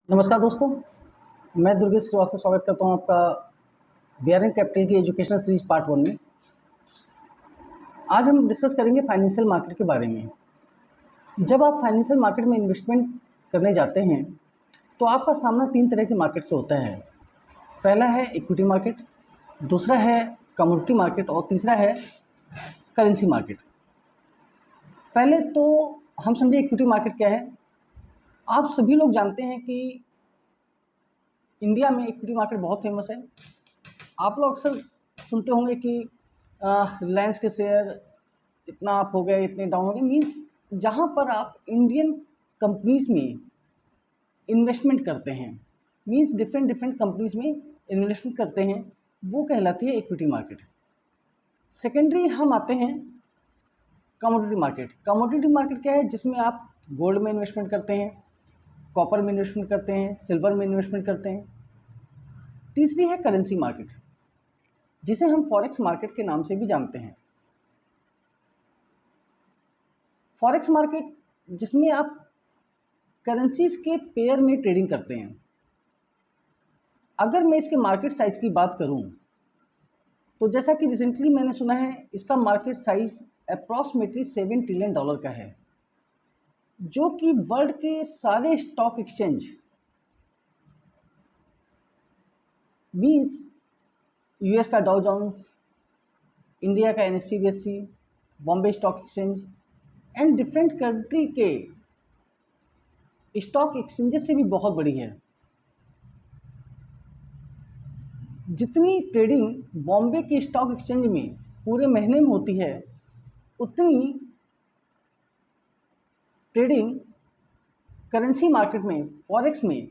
नमस्कार दोस्तों, मैं दुर्गेश श्रीवास्तव स्वागत करता हूं आपका वीआरएन कैपिटल की एजुकेशनल सीरीज पार्ट 1 में। आज हम डिस्कस करेंगे फाइनेंशियल मार्केट के बारे में। जब आप फाइनेंशियल मार्केट में इन्वेस्टमेंट करने जाते हैं तो आपका सामना 3 तरह के मार्केट से होता है। पहला है इक्विटी मार्केट, दूसरा है कमोडिटी मार्केट और तीसरा है करेंसी मार्केट। पहले तो हम समझे इक्विटी मार्केट क्या है। आप सभी लोग जानते हैं कि इंडिया में इक्विटी मार्केट बहुत फेमस है। आप लोग अक्सर सुनते होंगे कि रिलायंस के शेयर इतना अप हो गए, इतने डाउन हो गए। मीन्स जहाँ पर आप इंडियन कंपनीज में इन्वेस्टमेंट करते हैं, मीन्स डिफरेंट डिफरेंट कंपनीज में इन्वेस्टमेंट करते हैं, वो कहलाती है इक्विटी मार्केट। सेकेंडरी हम आते हैं कमोडिटी मार्केट। कमोडिटी मार्केट क्या है? जिसमें आप गोल्ड में इन्वेस्टमेंट करते हैं, कॉपर में इन्वेस्टमेंट करते हैं, सिल्वर में इन्वेस्टमेंट करते हैं। तीसरी है करेंसी मार्केट, जिसे हम फॉरेक्स मार्केट के नाम से भी जानते हैं। फॉरेक्स मार्केट जिसमें आप करेंसीज के पेयर में ट्रेडिंग करते हैं। अगर मैं इसके मार्केट साइज की बात करूं तो जैसा कि रिसेंटली मैंने सुना है, इसका मार्केट साइज अप्रॉक्सीमेटली $7 ट्रिलियन का है, जो कि वर्ल्ड के सारे स्टॉक एक्सचेंज मीन्स यूएस का डाउ जोन्स, इंडिया का NSC BSc, Bombay stock exchange and different country के स्टॉक एक्सचेंजेस से भी बहुत बड़ी है। जितनी ट्रेडिंग बॉम्बे के स्टॉक एक्सचेंज में पूरे महीने में होती है, उतनी ट्रेडिंग करेंसी मार्केट में, फॉरेक्स में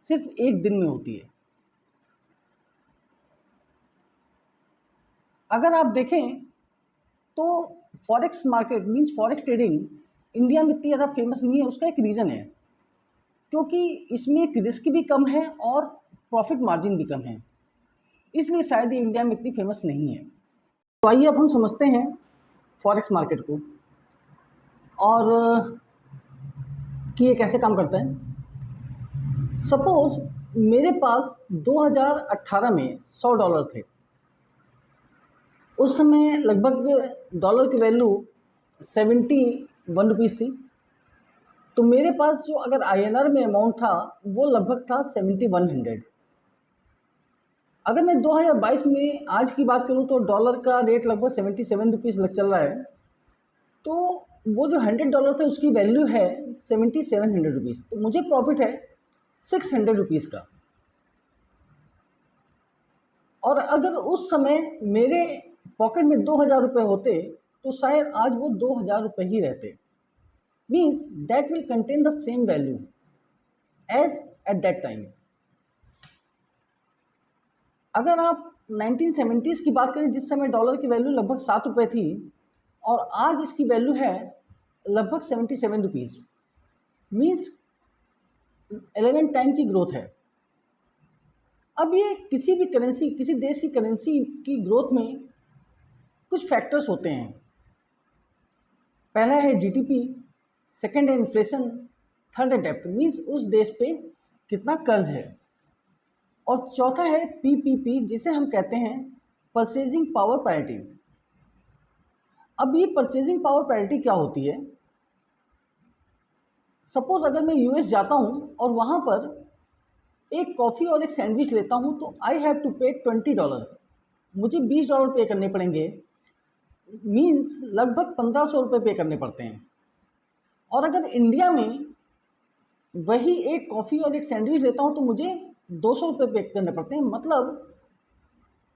सिर्फ एक दिन में होती है। अगर आप देखें तो forex market means forex trading India में इतनी ज़्यादा फेमस नहीं है। उसका एक रीज़न है, क्योंकि इसमें एक रिस्क भी कम है और प्रॉफिट मार्जिन भी कम है, इसलिए शायद ये इंडिया में इतनी फेमस नहीं है। तो आइए अब हम समझते हैं फॉरेक्स मार्केट को और कि ये कैसे काम करता है। सपोज मेरे पास 2018 में $100 थे। उस समय लगभग डॉलर की वैल्यू 71 रुपीज़ थी। तो मेरे पास जो अगर INR में अमाउंट था वो लगभग था 7100। अगर मैं 2022 में आज की बात करूं तो डॉलर का रेट लगभग 77 रुपीज़ चल रहा है। तो वो जो $100 थे उसकी वैल्यू है 7700 रुपीज़। तो मुझे प्रॉफिट है 600 रुपीज़ का। और अगर उस समय मेरे पॉकेट में 2000 रुपये होते तो शायद आज वो 2000 रुपये ही रहते। Means that will contain the same value as at that time. अगर आप 1970s की बात करें, जिस समय डॉलर की वैल्यू लगभग 7 रुपये थी और आज इसकी वैल्यू है लगभग 77 रुपीज़, मीन्स 11 टाइम की ग्रोथ है। अब ये किसी भी करेंसी, किसी देश की करेंसी की ग्रोथ में कुछ फैक्टर्स होते हैं। पहला है जीडीपी, सेकंड है इन्फ्लेशन, थर्ड है डेब्ट मीन्स उस देश पे कितना कर्ज है, और चौथा है पीपीपी, जिसे हम कहते हैं परचेजिंग पावर पैरिटी। अब ये परचेजिंग पावर पैरिटी क्या होती है? सपोज अगर मैं यूएस जाता हूँ और वहाँ पर एक कॉफ़ी और एक सैंडविच लेता हूँ तो आई हैव टू पे $20, मुझे $20 पे करने पड़ेंगे। मीन्स लगभग 1500 रुपये पे करने पड़ते हैं। और अगर इंडिया में वही एक कॉफ़ी और एक सैंडविच लेता हूँ तो मुझे 200 रुपये पे करने पड़ते हैं। मतलब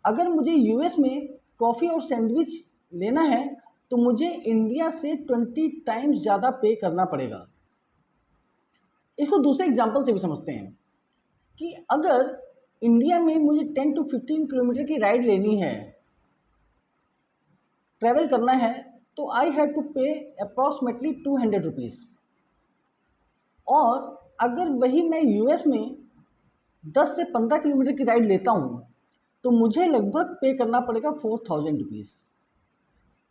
अगर मुझे यूएस में कॉफ़ी और सैंडविच लेना है तो मुझे इंडिया से 20 टाइम्स ज़्यादा पे करना पड़ेगा। इसको दूसरे एग्जाम्पल से भी समझते हैं कि अगर इंडिया में मुझे 10 to 15 किलोमीटर की राइड लेनी है, ट्रैवल करना है, तो आई हैव टू पे अप्रॉक्सीमेटली 200 रुपीज़। और अगर वही मैं यूएस में 10 से 15 किलोमीटर की राइड लेता हूँ तो मुझे लगभग पे करना पड़ेगा 4000 रुपीज़।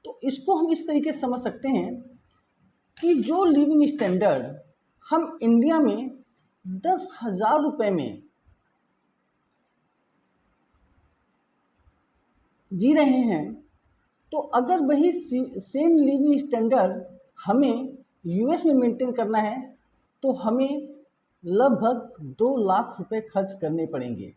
तो इसको हम इस तरीके से समझ सकते हैं कि जो लिविंग स्टैंडर्ड हम इंडिया में 10,000 रुपये में जी रहे हैं, तो अगर वही सेम लिविंग स्टैंडर्ड हमें यूएस में मेंटेन करना है तो हमें लगभग 2 लाख रुपए खर्च करने पड़ेंगे।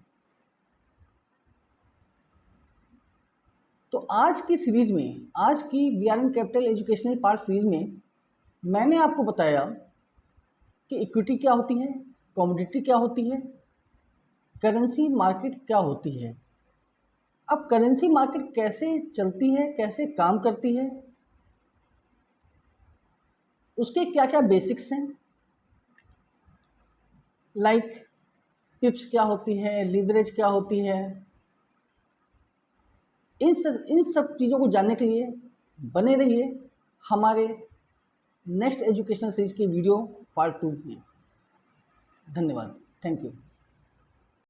तो आज की सीरीज़ में, आज की वीआरएन कैपिटल एजुकेशनल पार्ट सीरीज़ में मैंने आपको बताया कि इक्विटी क्या होती है, कमोडिटी क्या होती है, करेंसी मार्केट क्या होती है। अब करेंसी मार्केट कैसे चलती है, कैसे काम करती है, उसके क्या क्या बेसिक्स हैं, लाइक पिप्स क्या होती है, लीवरेज क्या होती है, इन सब चीज़ों को जानने के लिए बने रहिए हमारे नेक्स्ट एजुकेशनल सीरीज की वीडियो पार्ट 2 में। धन्यवाद, थैंक यू।